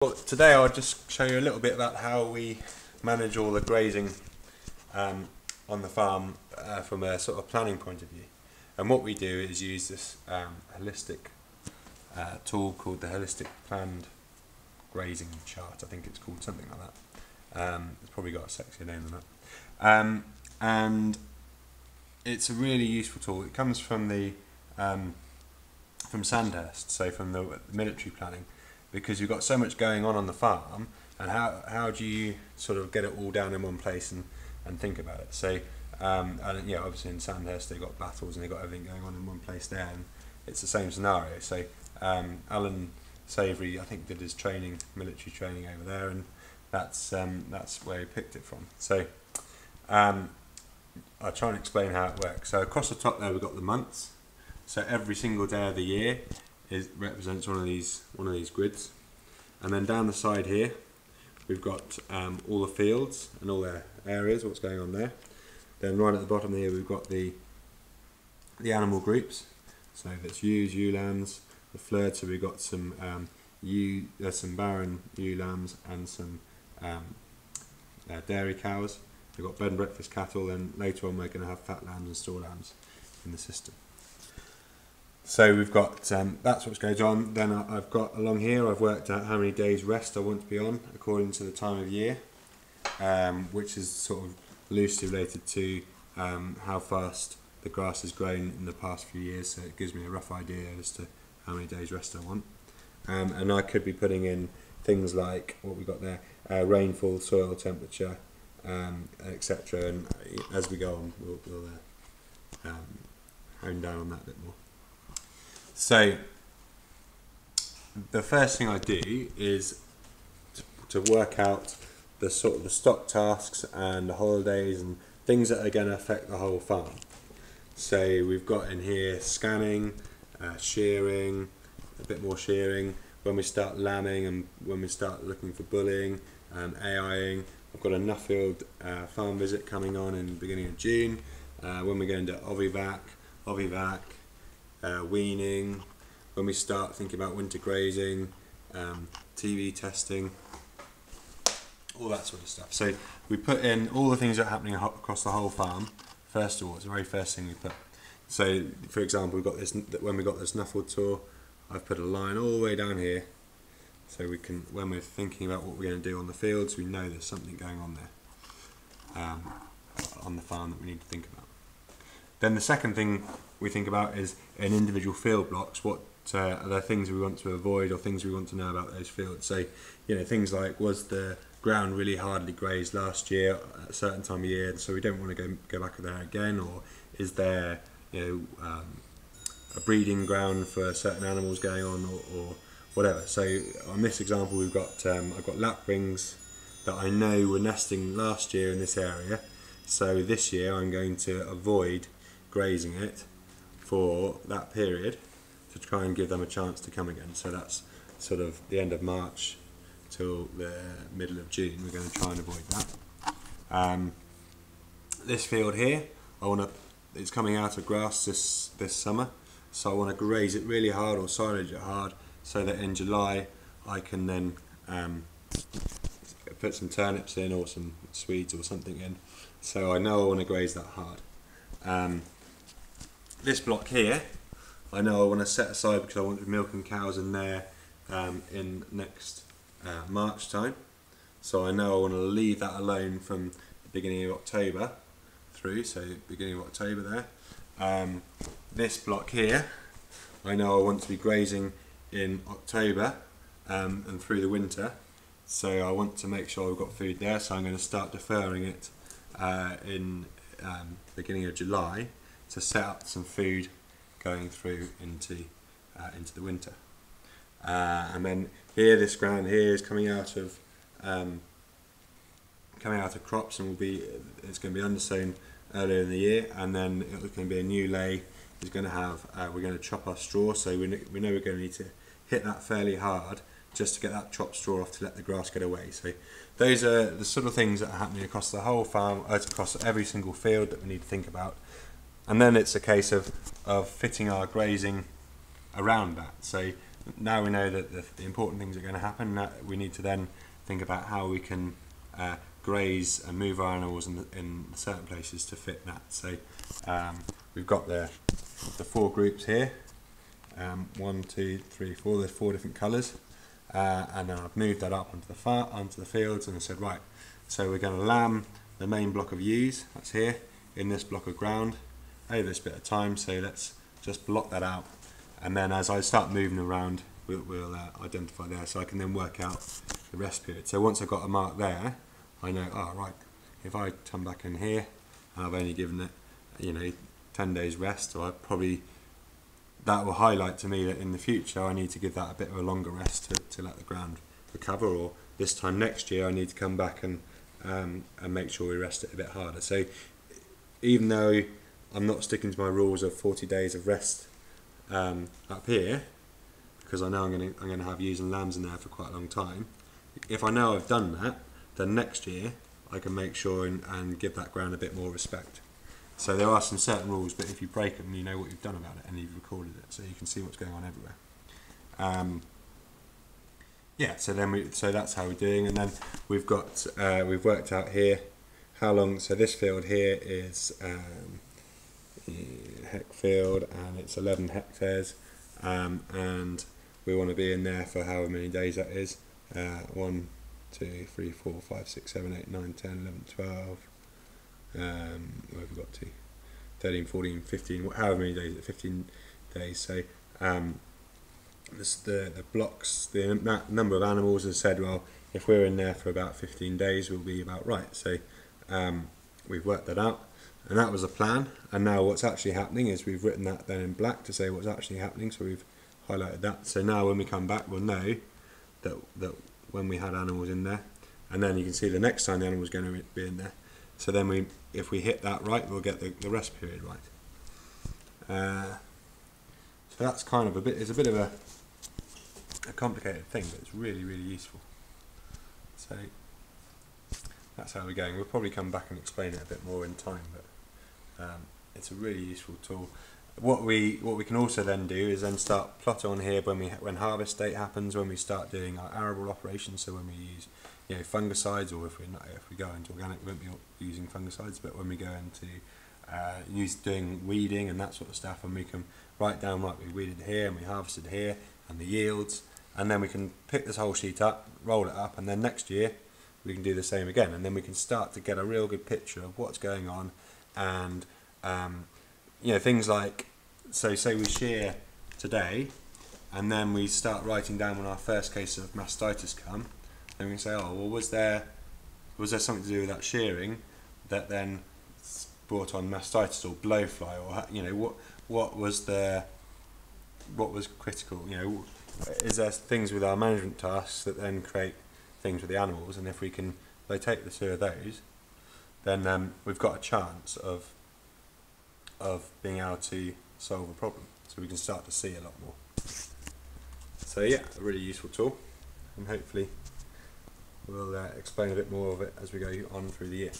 Well, today I'll just show you a little bit about how we manage all the grazing on the farm from a sort of planning point of view. And what we do is use this holistic tool called the Holistic Planned Grazing Chart. I think it's called something like that. It's probably got a sexier name than that. And it's a really useful tool. It comes from the from Sandhurst, so from the military planning, because you've got so much going on the farm, and how do you sort of get it all down in one place and think about it? So and yeah, obviously in Sandhurst they've got battles and they've got everything going on in one place there, and it's the same scenario. So Alan Savory, I think, did his training, military training over there, and that's where he picked it from. So I'll try and explain how it works. So across the top there we've got the months. So every single day of the year represents one of these grids, and then down the side here we've got all the fields and all their areas, what's going on there. Then right at the bottom here we've got the animal groups. So that's ewes, ewe lambs, the flood. So we've got some some barren ewe lambs and some dairy cows. We've got bed and breakfast cattle, and later on we're going to have fat lambs and store lambs in the system. So we've got, that's what goes on. Then I've got along here, I've worked out how many days rest I want to be on according to the time of year, which is sort of loosely related to how fast the grass has grown in the past few years. So it gives me a rough idea as to how many days rest I want. And I could be putting in things like what we've got there, rainfall, soil temperature, etc. And as we go on, we'll hone down on that a bit more. So the first thing I do is to work out the sort of the stock tasks and the holidays and things that are going to affect the whole farm. So we've got in here scanning, shearing, a bit more shearing, when we start lambing and when we start looking for bulling, AIing. I've got a Nuffield farm visit coming on in the beginning of June, when we go into Ovivac, weaning, when we start thinking about winter grazing, TV testing, all that sort of stuff. So we put in all the things that are happening across the whole farm. First of all, it's the very first thing we put. So for example, we've got this, when we got this Nuffield tour, I've put a line all the way down here, so we can, when we're thinking about what we're going to do on the fields, we know there's something going on there on the farm that we need to think about. Then the second thing we think about is in individual field blocks, what are there things we want to avoid or things we want to know about those fields. So, you know, things like, was the ground really hardly grazed last year at a certain time of year, so we don't want to go back there again, or is there, you know, a breeding ground for certain animals going on, or whatever. So on this example we've got I've got lapwings that I know were nesting last year in this area, so this year I'm going to avoid grazing it for that period to try and give them a chance to come again. So that's sort of the end of March till the middle of June. We're going to try and avoid that. This field here, it's coming out of grass this summer, so I want to graze it really hard or silage it hard, so that in July I can then put some turnips in or some Swedes or something in, so I know I want to graze that hard. This block here, I know I want to set aside because I want to be milking cows in there in next March time, so I know I want to leave that alone from the beginning of October through, so beginning of October there. This block here, I know I want to be grazing in October and through the winter, so I want to make sure I've got food there, so I'm going to start deferring it in beginning of July to set up some food going through into the winter. And then here, this ground here is coming out of crops, and it's going to be undersown earlier in the year, and then it's going to be a new lay. Is going to have we're going to chop our straw, so we know we're going to need to hit that fairly hard just to get that chopped straw off to let the grass get away. So those are the sort of things that are happening across the whole farm, across every single field that we need to think about. And then it's a case of fitting our grazing around that. So now we know that the important things are going to happen. We need to then think about how we can graze and move our animals in certain places to fit that. So we've got the 4 groups here, 1, 2, 3, 4. There's 4 different colours, and then I've moved that up onto the fields, and I said, right, so we're going to lamb the main block of ewes, that's here, in this block of ground over this bit of time. So let's just block that out, and then as I start moving around, we'll identify there, so I can then work out the rest period. So once I've got a mark there, I know, oh right, if I come back in here and I've only given it 10 days rest, or that will highlight to me that in the future I need to give that a bit of a longer rest to let the ground recover, or this time next year I need to come back and make sure we rest it a bit harder. So even though I'm not sticking to my rules of 40 days of rest up here, because I know I'm going to have ewes and lambs in there for quite a long time, if I know I've done that, then next year I can make sure and give that ground a bit more respect. So there are some certain rules, but if you break them, you know what you've done about it, and you've recorded it, so you can see what's going on everywhere. Yeah, so that's how we're doing, and then we've worked out here how long. So this field here is hec field, and it's 11 hectares, and we want to be in there for however many days that is. 1, 2, 3, 4, 5, 6, 7, 8, 9, 10, 11, 12. Where have we got to? 13, 14, 15. However many days? 15 days. So the blocks, the number of animals has said, well, if we're in there for about 15 days, we'll be about right. So we've worked that out, and that was a plan. And now what's actually happening is we've written that then in black to say what's actually happening. So we've highlighted that. So now when we come back, we'll know that when we had animals in there, and then you can see the next time the animal's going to be in there. So then if we hit that right, we'll get the rest period right. So that's kind of it's a bit of a complicated thing, but it's really, really useful. So that's how we're going. We'll probably come back and explain it a bit more in time, but it's a really useful tool. What we can also then do is then start plot on here when harvest date happens, when we start doing our arable operations. So when we use fungicides, or if we go into organic, we won't be using fungicides, but when we go into doing weeding and that sort of stuff, and we can write down, right, we weeded here and we harvested here and the yields, and then we can pick this whole sheet up, roll it up, and then next year we can do the same again, and then we can start to get a real good picture of what's going on. And things like, so say we shear today, and then we start writing down when our first case of mastitis come, then we can say, oh well, was there something to do with that shearing that then brought on mastitis or blowfly, or what was critical? Is there things with our management tasks that then create things with the animals, and if we can locate the 2 of those, then we've got a chance of being able to solve a problem, so we can start to see a lot more. So yeah, a really useful tool, and hopefully we'll explain a bit more of it as we go on through the year.